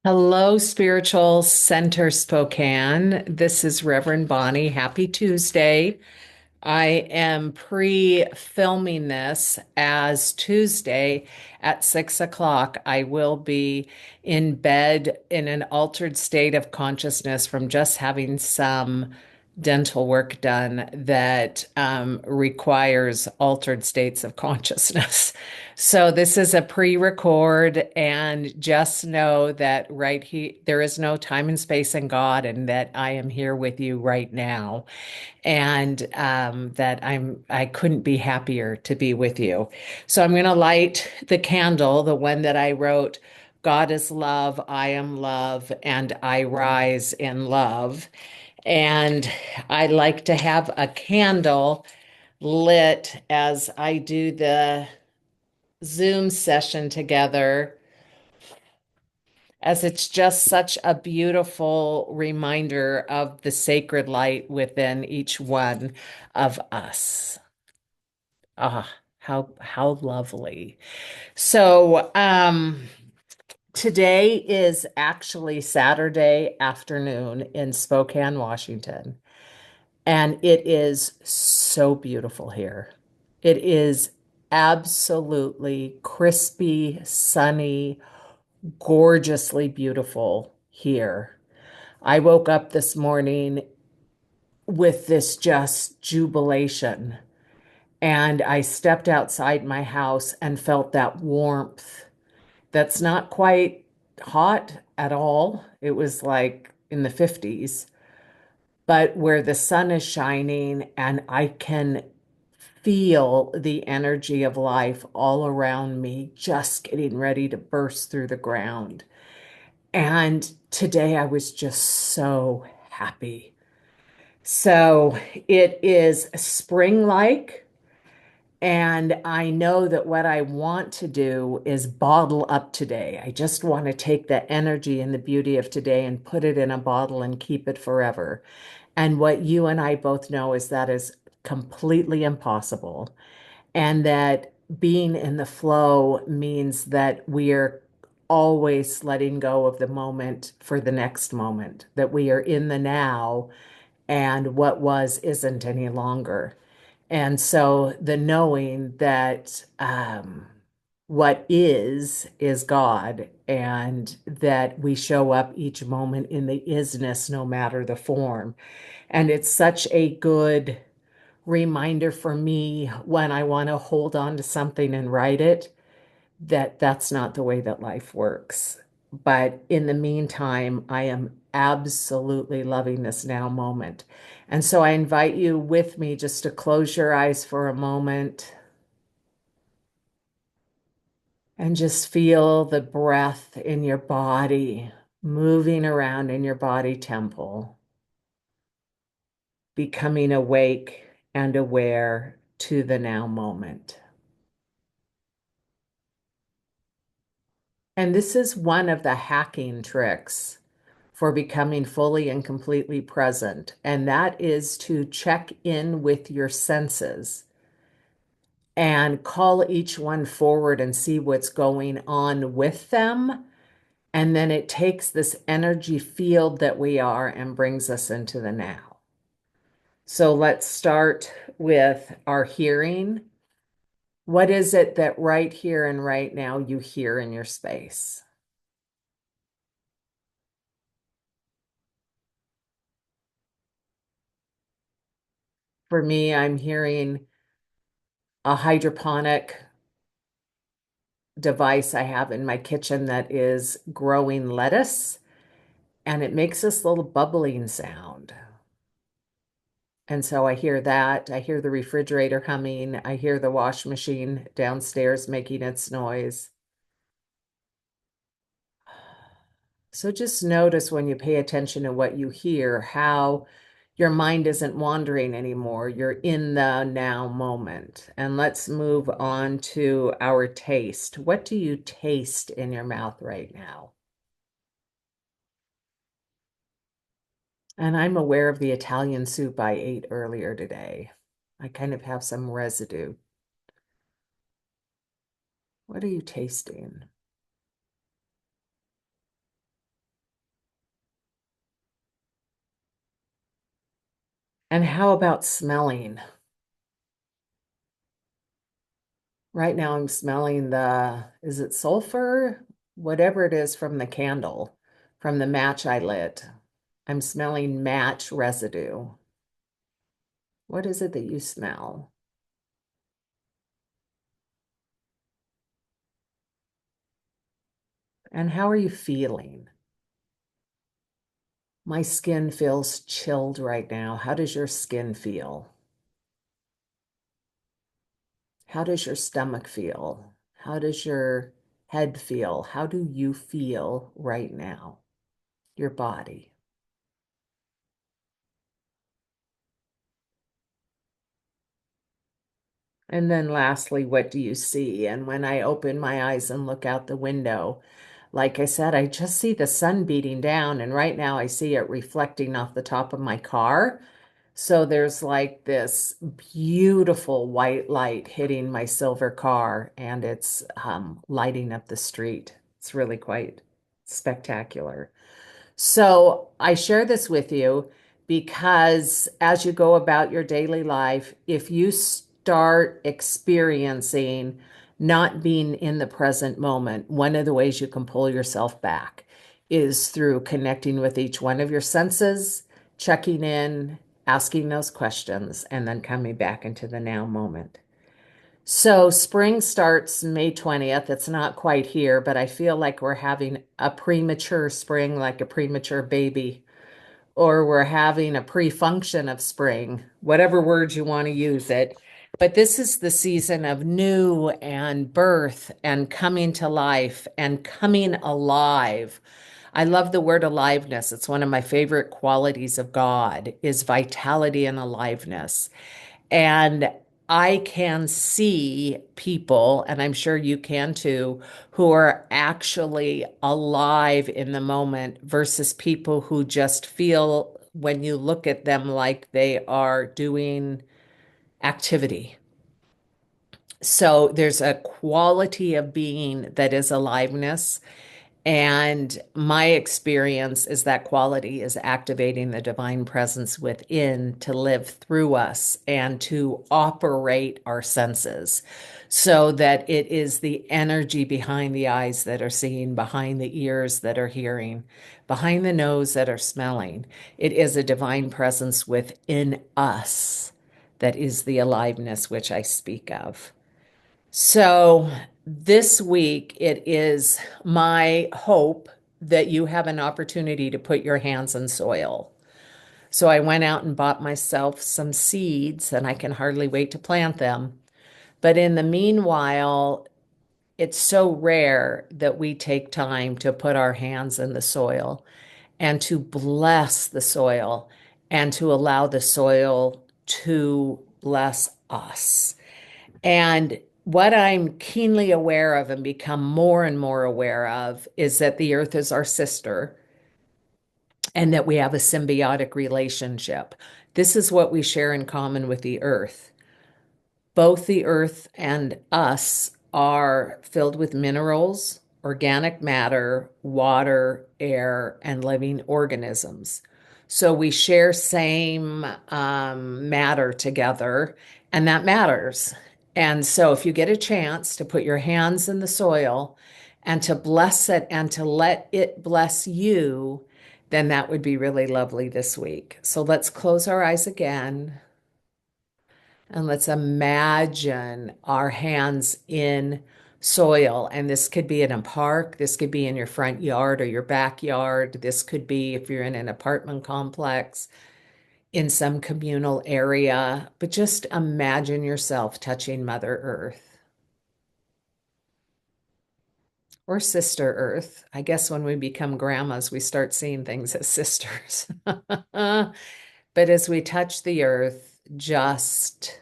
Hello, Spiritual Center Spokane. This is Reverend Bonnie. Happy Tuesday. I am pre-filming this as Tuesday at 6 o'clock. I will be in bed in an altered state of consciousness from just having some dental work done that requires altered states of consciousness. So this is a pre-record, and just know that right here there is no time and space in God, and that I am here with you right now, and that I couldn't be happier to be with you. So I'm going to light the candle, the one that I wrote. God is love, I am love, and I rise in love. And I like to have a candle lit as I do the Zoom session together, as it's just such a beautiful reminder of the sacred light within each one of us. Ah, how lovely. So, today is actually Saturday afternoon in Spokane, Washington. And it is so beautiful here. It is absolutely crispy, sunny, gorgeously beautiful here. I woke up this morning with this just jubilation, and I stepped outside my house and felt that warmth that's not quite hot at all. It was like in the 50s, but where the sun is shining and I can feel the energy of life all around me just getting ready to burst through the ground. And today I was just so happy. So it is spring-like, and I know that what I want to do is bottle up today. I just want to take the energy and the beauty of today and put it in a bottle and keep it forever. And what you and I both know is that is completely impossible. And that being in the flow means that we're always letting go of the moment for the next moment, that we are in the now, and what was isn't any longer. And so the knowing that what is God, and that we show up each moment in the isness, no matter the form. And it's such a good reminder for me when I want to hold on to something and write it, that that's not the way that life works. But in the meantime, I am absolutely loving this now moment. And so I invite you with me just to close your eyes for a moment and just feel the breath in your body moving around in your body temple, becoming awake and aware to the now moment. And this is one of the hacking tricks for becoming fully and completely present. And that is to check in with your senses and call each one forward and see what's going on with them. And then it takes this energy field that we are and brings us into the now. So let's start with our hearing. What is it that right here and right now you hear in your space? For me, I'm hearing a hydroponic device I have in my kitchen that is growing lettuce, and it makes this little bubbling sound. And so I hear that. I hear the refrigerator humming. I hear the wash machine downstairs making its noise. So just notice when you pay attention to what you hear, how your mind isn't wandering anymore. You're in the now moment. And let's move on to our taste. What do you taste in your mouth right now? And I'm aware of the Italian soup I ate earlier today. I kind of have some residue. What are you tasting? And how about smelling? Right now I'm smelling is it sulfur? Whatever it is from the candle, from the match I lit. I'm smelling match residue. What is it that you smell? And how are you feeling? My skin feels chilled right now. How does your skin feel? How does your stomach feel? How does your head feel? How do you feel right now? Your body. And then lastly, what do you see? And when I open my eyes and look out the window, like I said, I just see the sun beating down. And right now I see it reflecting off the top of my car. So there's like this beautiful white light hitting my silver car, and it's lighting up the street. It's really quite spectacular. So I share this with you because as you go about your daily life, if you start experiencing not being in the present moment, one of the ways you can pull yourself back is through connecting with each one of your senses, checking in, asking those questions, and then coming back into the now moment. So spring starts May 20th. It's not quite here, but I feel like we're having a premature spring, like a premature baby, or we're having a pre-function of spring, whatever words you want to use it. But this is the season of new and birth and coming to life and coming alive. I love the word aliveness. It's one of my favorite qualities of God is vitality and aliveness. And I can see people, and I'm sure you can too, who are actually alive in the moment versus people who just feel when you look at them like they are doing activity. So there's a quality of being that is aliveness. And my experience is that quality is activating the divine presence within to live through us and to operate our senses so that it is the energy behind the eyes that are seeing, behind the ears that are hearing, behind the nose that are smelling. It is a divine presence within us that is the aliveness which I speak of. So this week, it is my hope that you have an opportunity to put your hands in soil. So I went out and bought myself some seeds, and I can hardly wait to plant them. But in the meanwhile, it's so rare that we take time to put our hands in the soil and to bless the soil and to allow the soil to bless us. And what I'm keenly aware of and become more and more aware of is that the earth is our sister and that we have a symbiotic relationship. This is what we share in common with the earth. Both the earth and us are filled with minerals, organic matter, water, air, and living organisms. So we share same matter together, and that matters. And so if you get a chance to put your hands in the soil and to bless it and to let it bless you, then that would be really lovely this week. So let's close our eyes again. And let's imagine our hands in soil. And this could be in a park, this could be in your front yard or your backyard. This could be if you're in an apartment complex, in some communal area. But just imagine yourself touching Mother Earth or Sister Earth. I guess when we become grandmas, we start seeing things as sisters. But as we touch the earth, just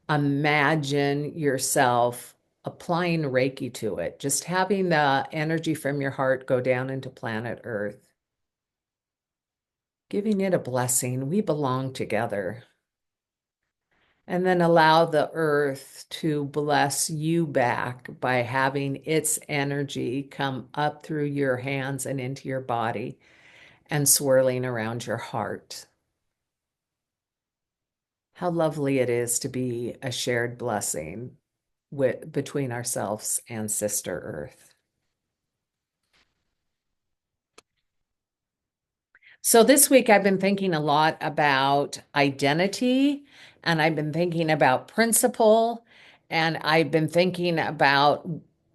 imagine yourself applying Reiki to it, just having the energy from your heart go down into planet Earth, giving it a blessing. We belong together. And then allow the earth to bless you back by having its energy come up through your hands and into your body and swirling around your heart. how lovely it is to be a shared blessing between ourselves and Sister Earth. So this week I've been thinking a lot about identity, and I've been thinking about principle, and I've been thinking about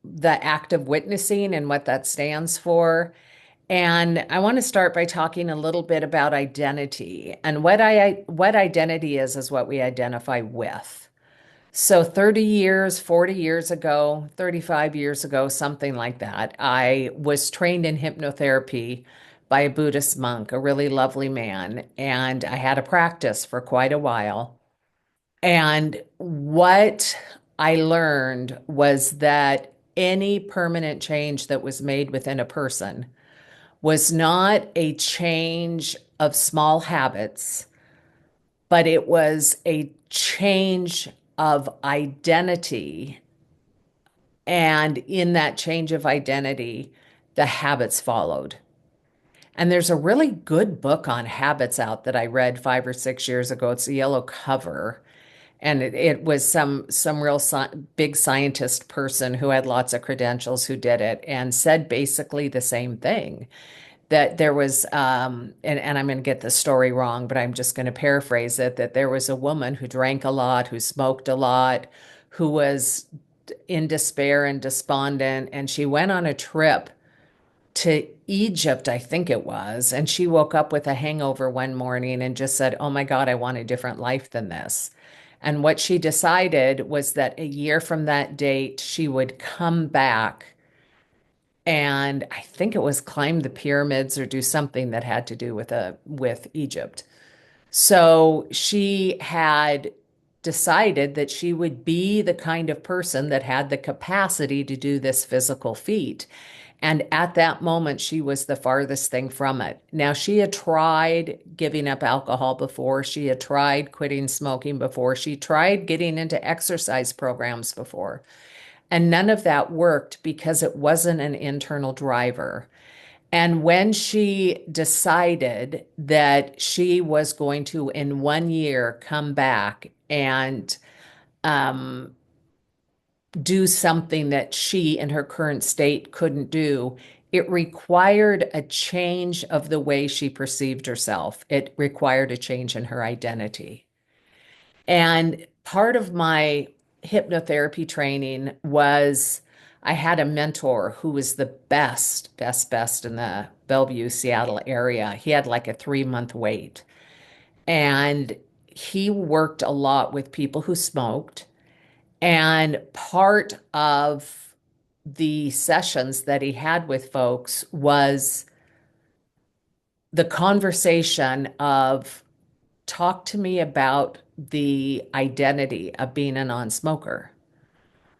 the act of witnessing and what that stands for. And I want to start by talking a little bit about identity. And what identity is what we identify with. So 30 years, 40 years ago, 35 years ago, something like that, I was trained in hypnotherapy by a Buddhist monk, a really lovely man, and I had a practice for quite a while. And what I learned was that any permanent change that was made within a person was not a change of small habits, but it was a change of identity. And in that change of identity, the habits followed. And there's a really good book on habits out that I read 5 or 6 years ago. It's a yellow cover. And it was some real big scientist person who had lots of credentials who did it and said basically the same thing that there was and I'm going to get the story wrong, but I'm just going to paraphrase it, that there was a woman who drank a lot, who smoked a lot, who was in despair and despondent, and she went on a trip to Egypt, I think it was, and she woke up with a hangover one morning and just said, "Oh my God, I want a different life than this." And what she decided was that a year from that date, she would come back and I think it was climb the pyramids or do something that had to do with Egypt. So she had decided that she would be the kind of person that had the capacity to do this physical feat. And at that moment, she was the farthest thing from it. Now, she had tried giving up alcohol before. She had tried quitting smoking before. She tried getting into exercise programs before. And none of that worked because it wasn't an internal driver. And when she decided that she was going to, in 1 year, come back and um, do something that she, in her current state, couldn't do, it required a change of the way she perceived herself. It required a change in her identity. And part of my hypnotherapy training was I had a mentor who was the best in the Bellevue, Seattle area. He had like a 3 month wait. And he worked a lot with people who smoked. And part of the sessions that he had with folks was the conversation of talk to me about the identity of being a non-smoker.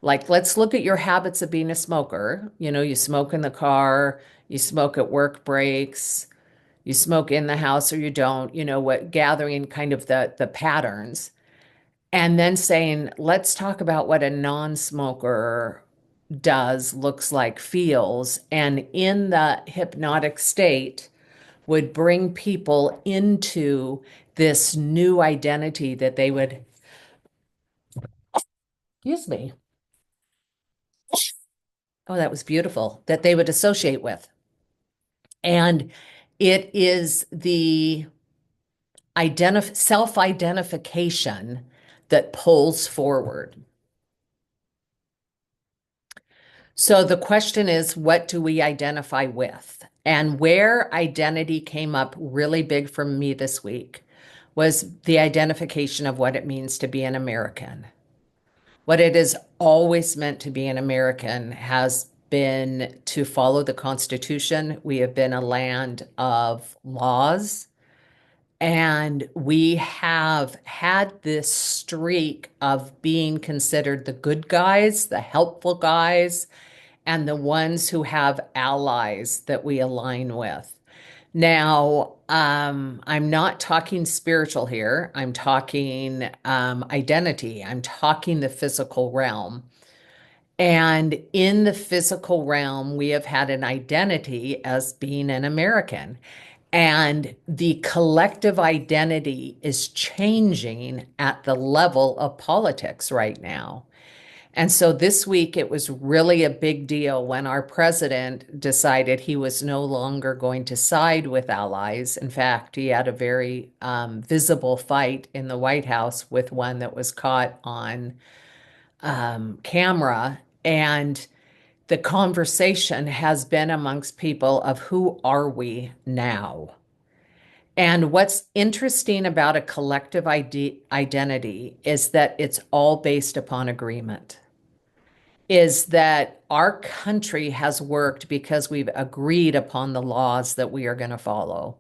Like, let's look at your habits of being a smoker. You know, you smoke in the car, you smoke at work breaks, you smoke in the house or you don't, you know, what gathering kind of the patterns. And then saying, let's talk about what a non-smoker does, looks like, feels. And in the hypnotic state, would bring people into this new identity that they would, excuse me, oh, that was beautiful, that they would associate with. And it is the self-identification that pulls forward. So the question is, what do we identify with? And where identity came up really big for me this week was the identification of what it means to be an American. What it has always meant to be an American has been to follow the Constitution. We have been a land of laws, and we have had this streak of being considered the good guys, the helpful guys, and the ones who have allies that we align with. Now, I'm not talking spiritual here. I'm talking identity. I'm talking the physical realm. And in the physical realm, we have had an identity as being an American. And the collective identity is changing at the level of politics right now. And so this week, it was really a big deal when our president decided he was no longer going to side with allies. In fact, he had a very visible fight in the White House with one that was caught on camera. And the conversation has been amongst people of who are we now? And what's interesting about a collective identity is that it's all based upon agreement. Is that our country has worked because we've agreed upon the laws that we are going to follow.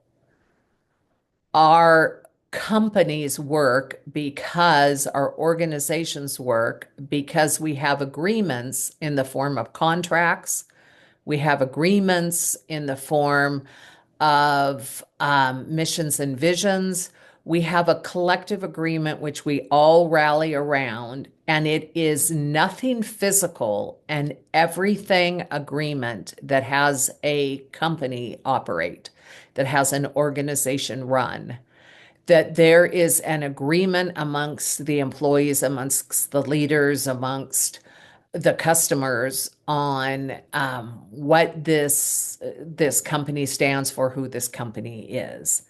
Our companies work because our organizations work because we have agreements in the form of contracts. We have agreements in the form of missions and visions. We have a collective agreement which we all rally around, and it is nothing physical and everything agreement that has a company operate, that has an organization run, that there is an agreement amongst the employees, amongst the leaders, amongst the customers on what this company stands for, who this company is.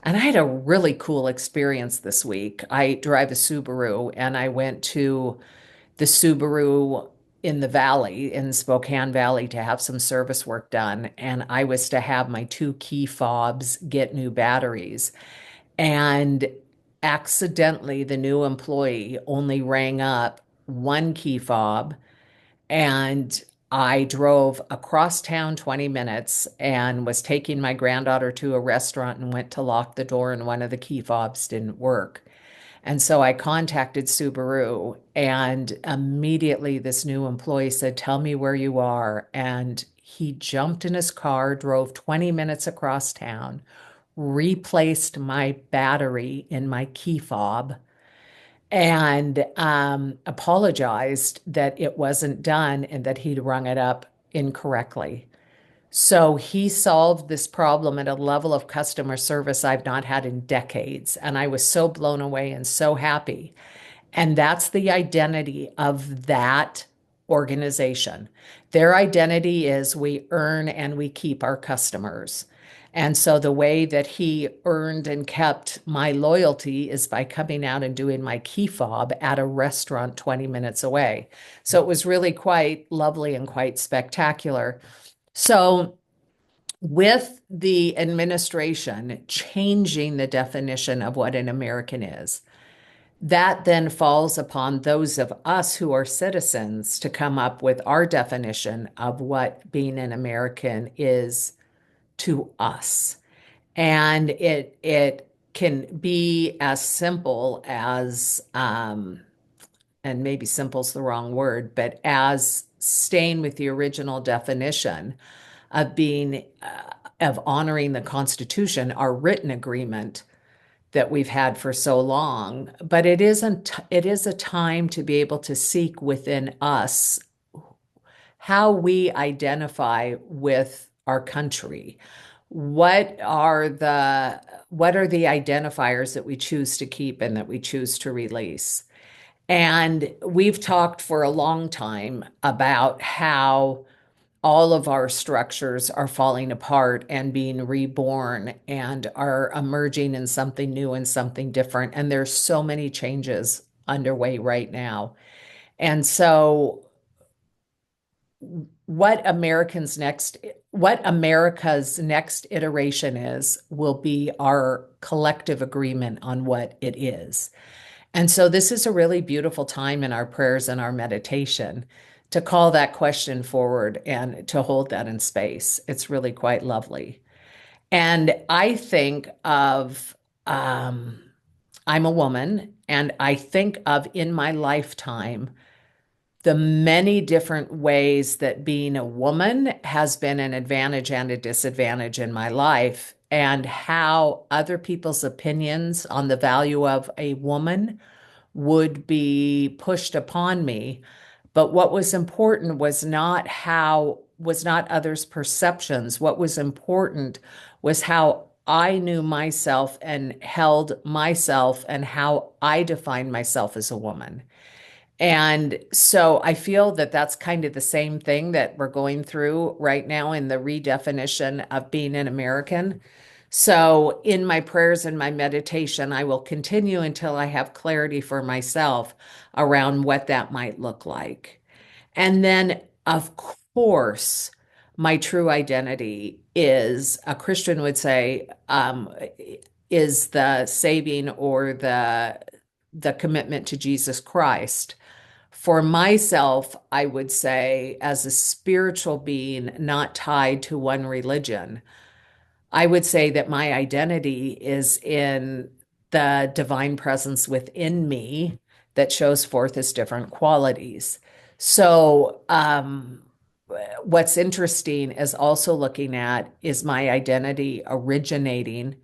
And I had a really cool experience this week. I drive a Subaru, and I went to the Subaru in the valley, in Spokane Valley, to have some service work done. And I was to have my two key fobs get new batteries. And accidentally, the new employee only rang up one key fob, and I drove across town 20 minutes and was taking my granddaughter to a restaurant and went to lock the door, and one of the key fobs didn't work. And so I contacted Subaru, and immediately this new employee said, "Tell me where you are." And he jumped in his car, drove 20 minutes across town, replaced my battery in my key fob, and apologized that it wasn't done and that he'd rung it up incorrectly. So he solved this problem at a level of customer service I've not had in decades. And I was so blown away and so happy. And that's the identity of that organization. Their identity is we earn and we keep our customers. And so the way that he earned and kept my loyalty is by coming out and doing my key fob at a restaurant 20 minutes away. So it was really quite lovely and quite spectacular. So with the administration changing the definition of what an American is, that then falls upon those of us who are citizens to come up with our definition of what being an American is to us. And it can be as simple as, and maybe simple's the wrong word, but as staying with the original definition of being, of honoring the Constitution, our written agreement that we've had for so long. But it is a time to be able to seek within us how we identify with our country. What are the identifiers that we choose to keep and that we choose to release? And we've talked for a long time about how all of our structures are falling apart and being reborn and are emerging in something new and something different. And there's so many changes underway right now. And so what America's next iteration is will be our collective agreement on what it is. And so this is a really beautiful time in our prayers and our meditation to call that question forward and to hold that in space. It's really quite lovely. And I think of, I'm a woman, and I think of in my lifetime the many different ways that being a woman has been an advantage and a disadvantage in my life, and how other people's opinions on the value of a woman would be pushed upon me. But what was important was not others' perceptions. What was important was how I knew myself and held myself and how I defined myself as a woman. And so I feel that that's kind of the same thing that we're going through right now in the redefinition of being an American. So in my prayers and my meditation, I will continue until I have clarity for myself around what that might look like. And then, of course, my true identity is, a Christian would say, is the saving or the commitment to Jesus Christ. For myself, I would say, as a spiritual being not tied to one religion, I would say that my identity is in the divine presence within me that shows forth as different qualities. So, what's interesting is also looking at, is my identity originating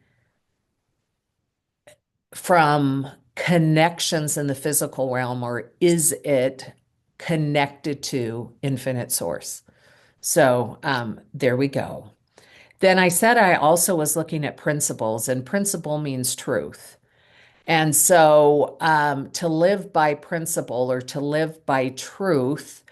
from connections in the physical realm, or is it connected to infinite source? So, there we go. Then I said I also was looking at principles, and principle means truth. And so, to live by principle or to live by truth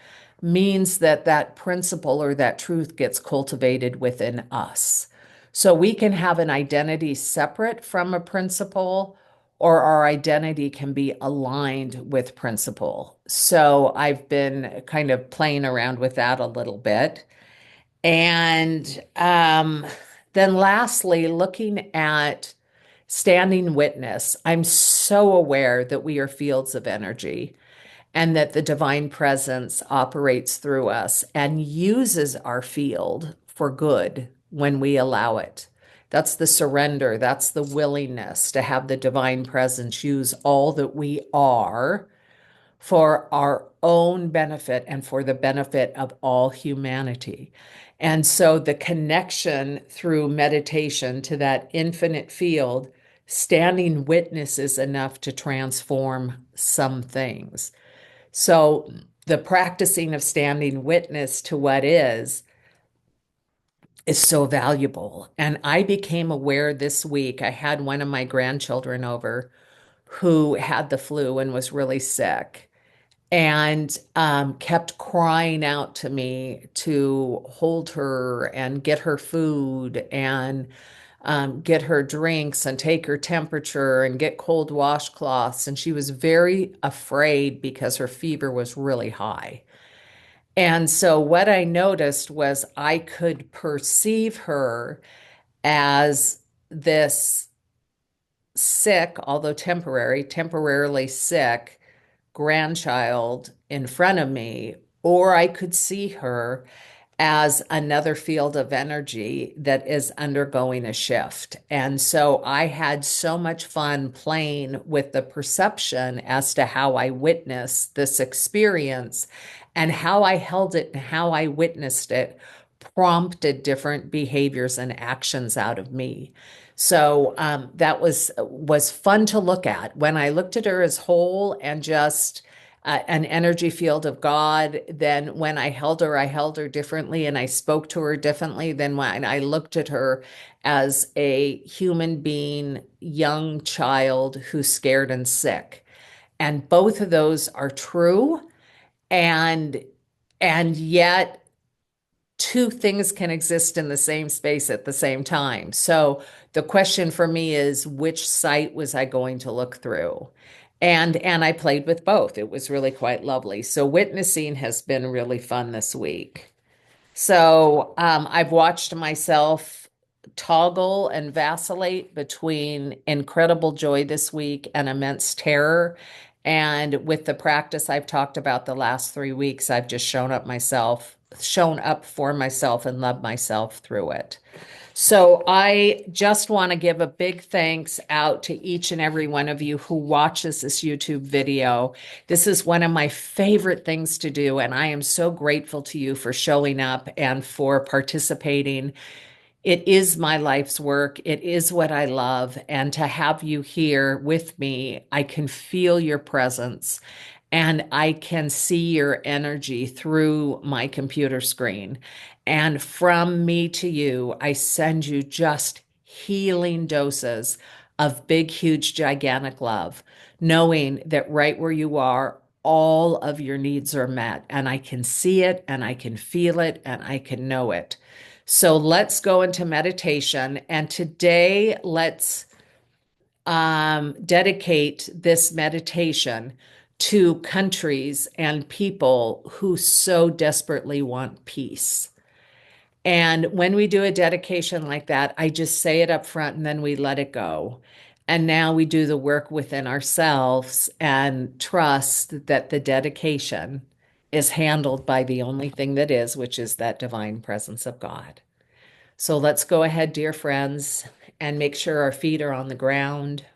means that that principle or that truth gets cultivated within us. So we can have an identity separate from a principle, or our identity can be aligned with principle. So I've been kind of playing around with that a little bit. And then lastly, looking at standing witness, I'm so aware that we are fields of energy and that the divine presence operates through us and uses our field for good when we allow it. That's the surrender, that's the willingness to have the divine presence use all that we are for our own benefit and for the benefit of all humanity. And so the connection through meditation to that infinite field, standing witness is enough to transform some things. So the practicing of standing witness to what is so valuable. And I became aware this week, I had one of my grandchildren over who had the flu and was really sick, and kept crying out to me to hold her and get her food and get her drinks and take her temperature and get cold washcloths. And she was very afraid because her fever was really high. And so what I noticed was I could perceive her as this sick, although temporarily sick grandchild in front of me, or I could see her as another field of energy that is undergoing a shift. And so I had so much fun playing with the perception as to how I witnessed this experience, and how I held it and how I witnessed it prompted different behaviors and actions out of me. So that was fun to look at. When I looked at her as whole and just an energy field of God, then when I held her differently and I spoke to her differently than when I looked at her as a human being, young child who's scared and sick. And both of those are true. And yet two things can exist in the same space at the same time. So the question for me is, which site was I going to look through? And I played with both. It was really quite lovely. So witnessing has been really fun this week. So I've watched myself toggle and vacillate between incredible joy this week and immense terror. And with the practice I've talked about the last 3 weeks, I've just shown up for myself and loved myself through it. So I just want to give a big thanks out to each and every one of you who watches this YouTube video. This is one of my favorite things to do, and I am so grateful to you for showing up and for participating. It is my life's work. It is what I love. And to have you here with me, I can feel your presence and I can see your energy through my computer screen. And from me to you, I send you just healing doses of big, huge, gigantic love, knowing that right where you are, all of your needs are met. And I can see it and I can feel it and I can know it. So let's go into meditation. And today, let's dedicate this meditation to countries and people who so desperately want peace. And when we do a dedication like that, I just say it up front and then we let it go. And now we do the work within ourselves and trust that the dedication is handled by the only thing that is, which is that divine presence of God. So let's go ahead, dear friends, and make sure our feet are on the ground.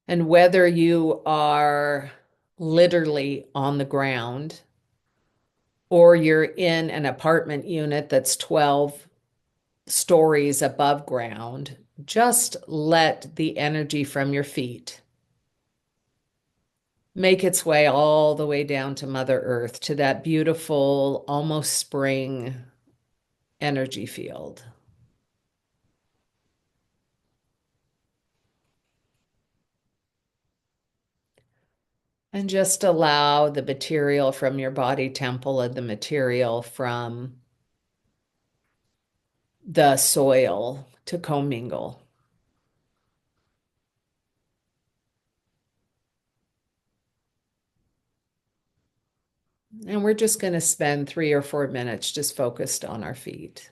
And whether you are literally on the ground or you're in an apartment unit that's 12 stories above ground, just let the energy from your feet make its way all the way down to Mother Earth, to that beautiful, almost spring energy field. And just allow the material from your body temple and the material from the soil to commingle. And we're just going to spend 3 or 4 minutes just focused on our feet.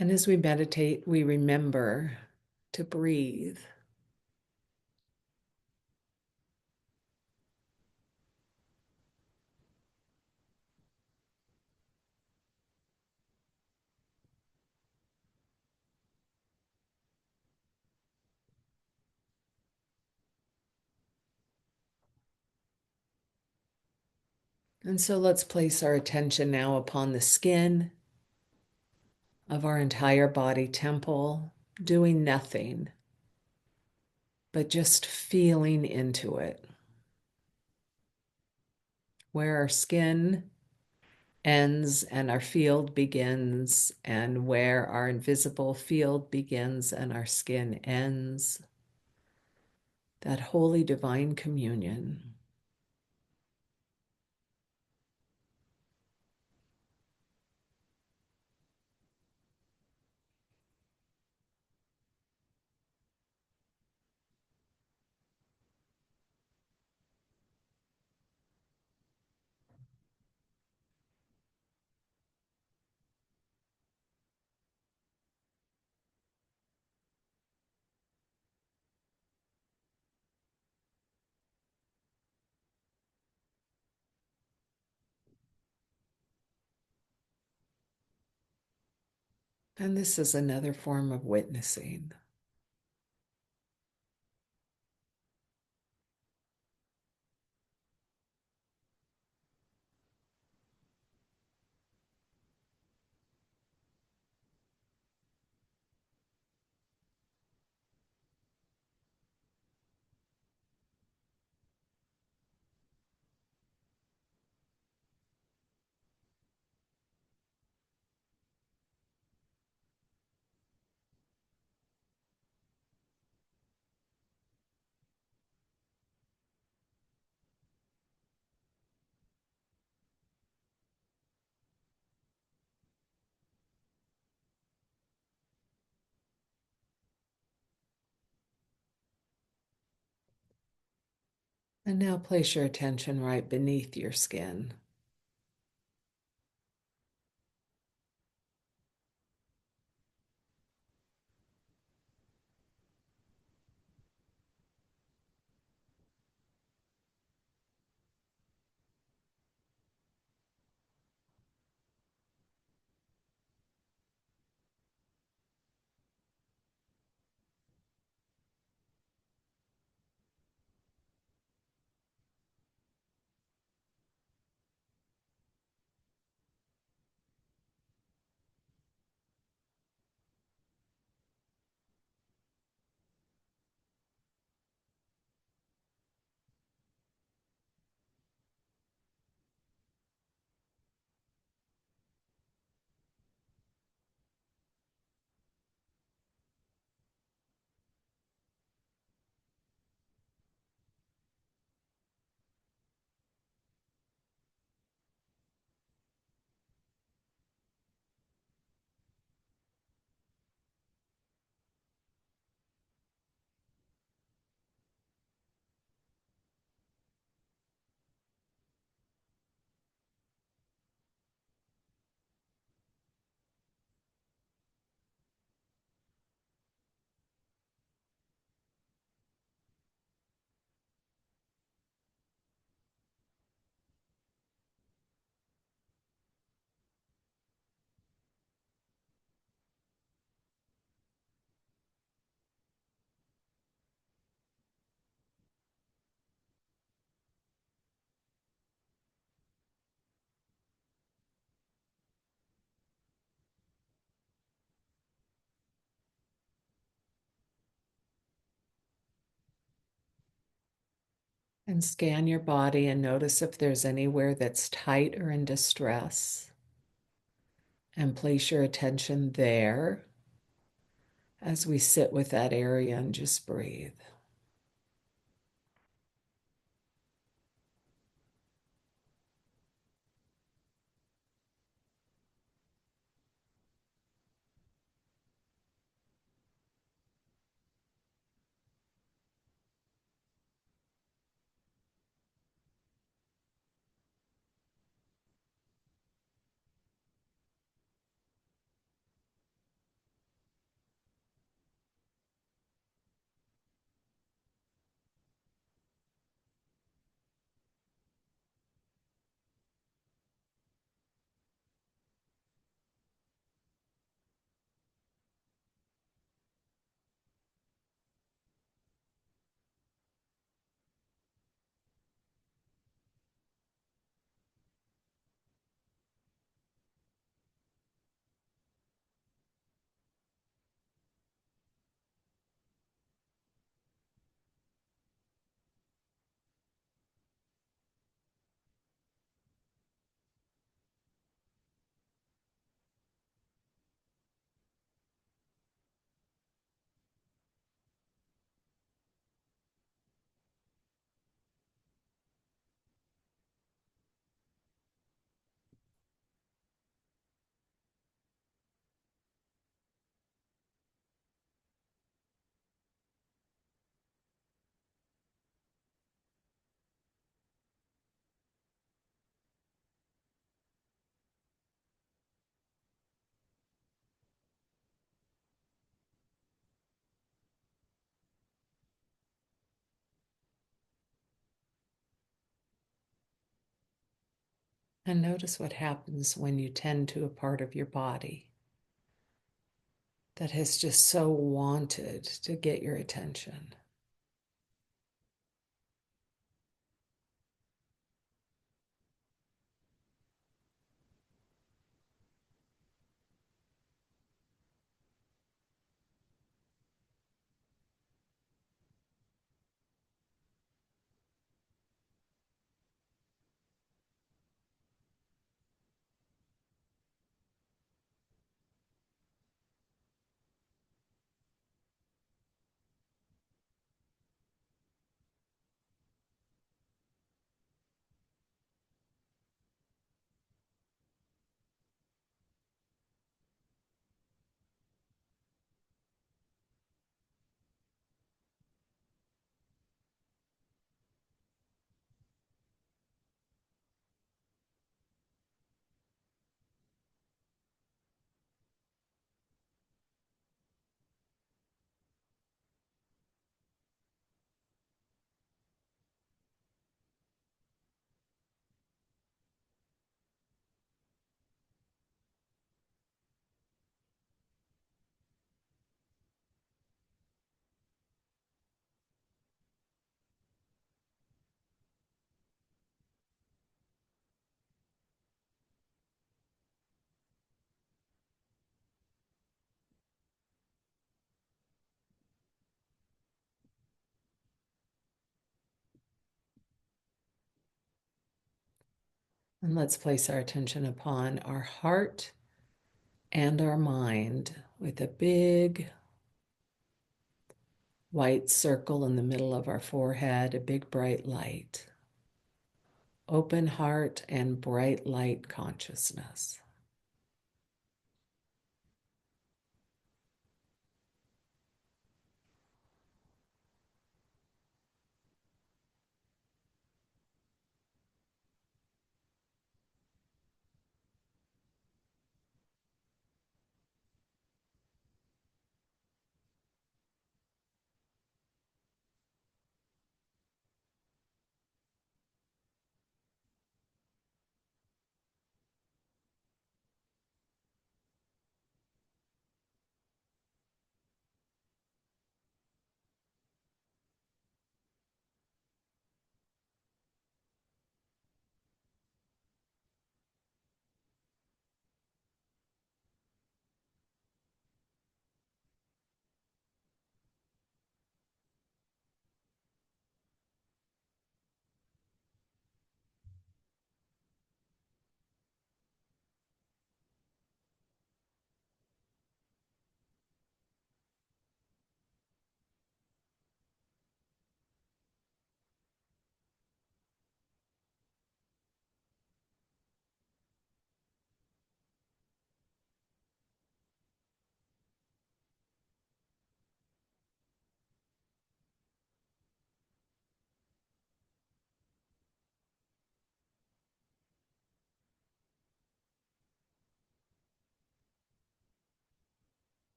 And as we meditate, we remember to breathe. And so let's place our attention now upon the skin of our entire body temple, doing nothing, but just feeling into it, where our skin ends and our field begins, and where our invisible field begins and our skin ends. That holy divine communion. And this is another form of witnessing. And now place your attention right beneath your skin. And scan your body and notice if there's anywhere that's tight or in distress. And place your attention there as we sit with that area and just breathe. And notice what happens when you tend to a part of your body that has just so wanted to get your attention. And let's place our attention upon our heart and our mind with a big white circle in the middle of our forehead, a big bright light. Open heart and bright light consciousness.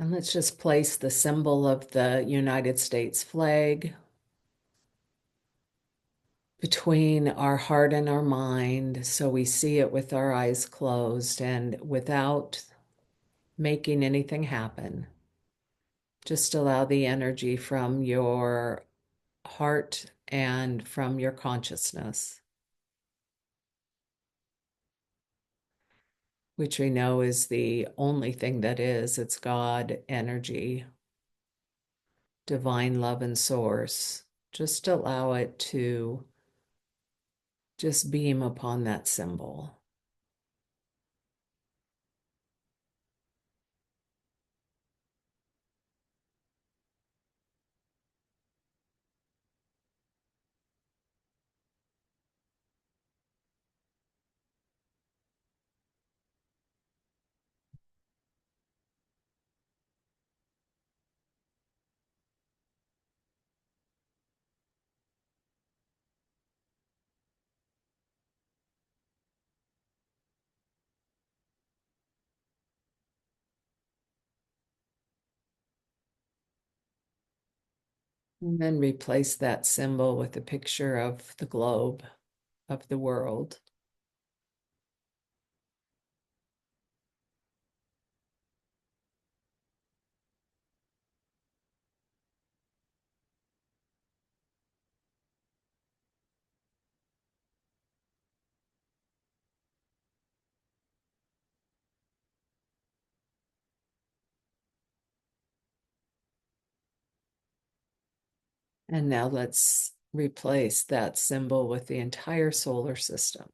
And let's just place the symbol of the United States flag between our heart and our mind so we see it with our eyes closed and without making anything happen. Just allow the energy from your heart and from your consciousness, which we know is the only thing that is. It's God, energy, divine love and source. Just allow it to just beam upon that symbol. And then replace that symbol with a picture of the globe, of the world. And now let's replace that symbol with the entire solar system,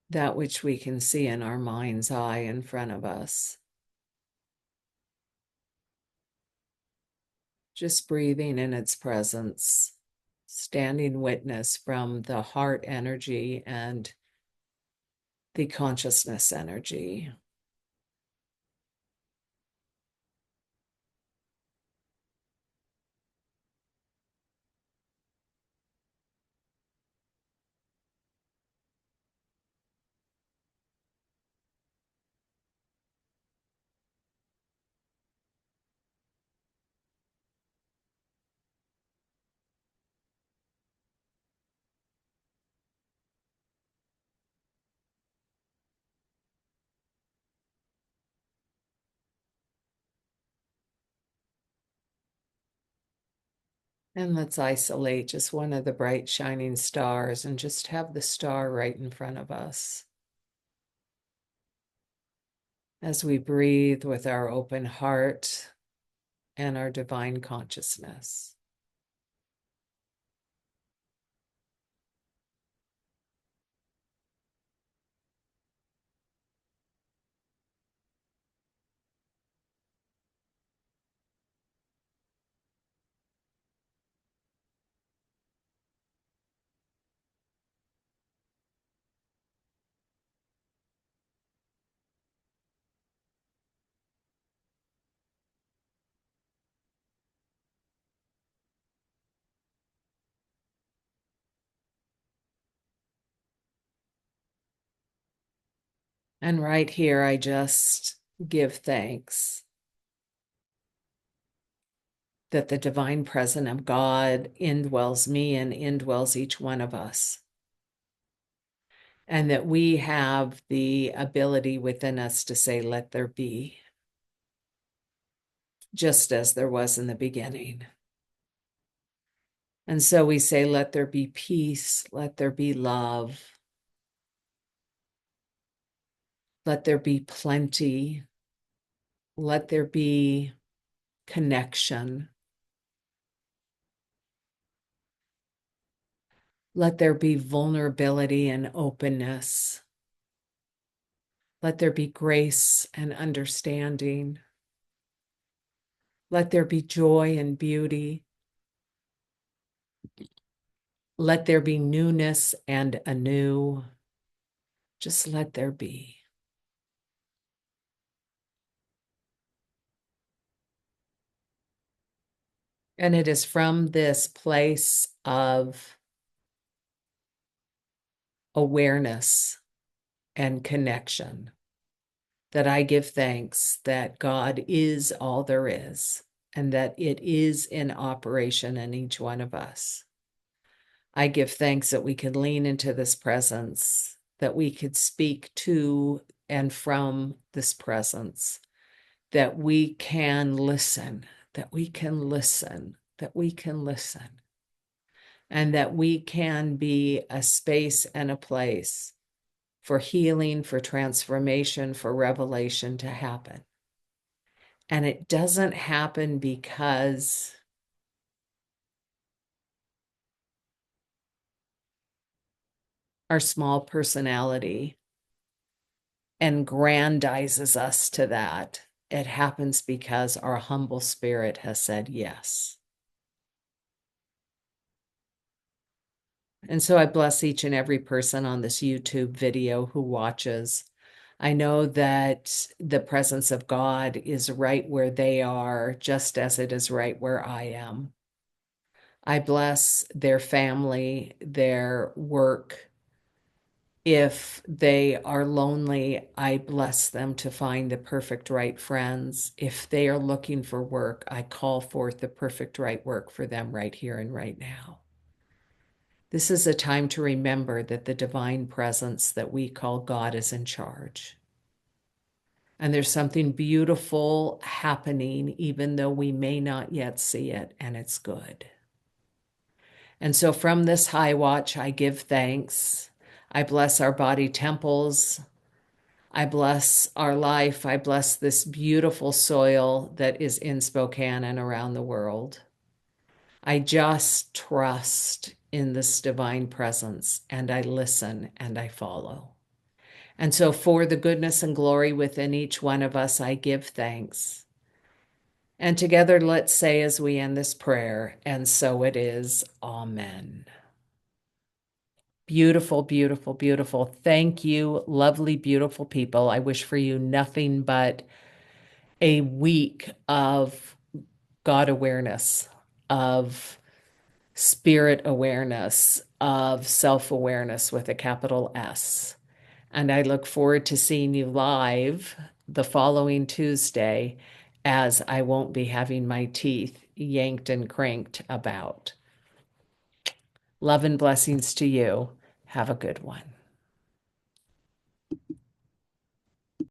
that which we can see in our mind's eye in front of us. Just breathing in its presence, standing witness from the heart energy and the consciousness energy. And let's isolate just one of the bright shining stars and just have the star right in front of us as we breathe with our open heart and our divine consciousness. And right here, I just give thanks that the divine presence of God indwells me and indwells each one of us, and that we have the ability within us to say, let there be, just as there was in the beginning. And so we say, let there be peace, let there be love, let there be plenty, let there be connection, let there be vulnerability and openness, let there be grace and understanding, let there be joy and beauty, let there be newness and anew. Just let there be. And it is from this place of awareness and connection that I give thanks that God is all there is and that it is in operation in each one of us. I give thanks that we can lean into this presence, that we could speak to and from this presence, that we can listen, that we can listen, that we can listen, and that we can be a space and a place for healing, for transformation, for revelation to happen. And it doesn't happen because our small personality aggrandizes us to that. It happens because our humble spirit has said yes. And so I bless each and every person on this YouTube video who watches. I know that the presence of God is right where they are, just as it is right where I am. I bless their family, their work. If they are lonely, I bless them to find the perfect right friends. If they are looking for work, I call forth the perfect right work for them right here and right now. This is a time to remember that the divine presence that we call God is in charge. And there's something beautiful happening, even though we may not yet see it, and it's good. And so from this high watch, I give thanks. I bless our body temples. I bless our life. I bless this beautiful soil that is in Spokane and around the world. I just trust in this divine presence and I listen and I follow. And so for the goodness and glory within each one of us, I give thanks. And together, let's say as we end this prayer, and so it is. Amen. Beautiful, beautiful, beautiful. Thank you, lovely, beautiful people. I wish for you nothing but a week of God awareness, of spirit awareness, of self awareness with a capital S. And I look forward to seeing you live the following Tuesday, as I won't be having my teeth yanked and cranked about. Love and blessings to you. Have a good one.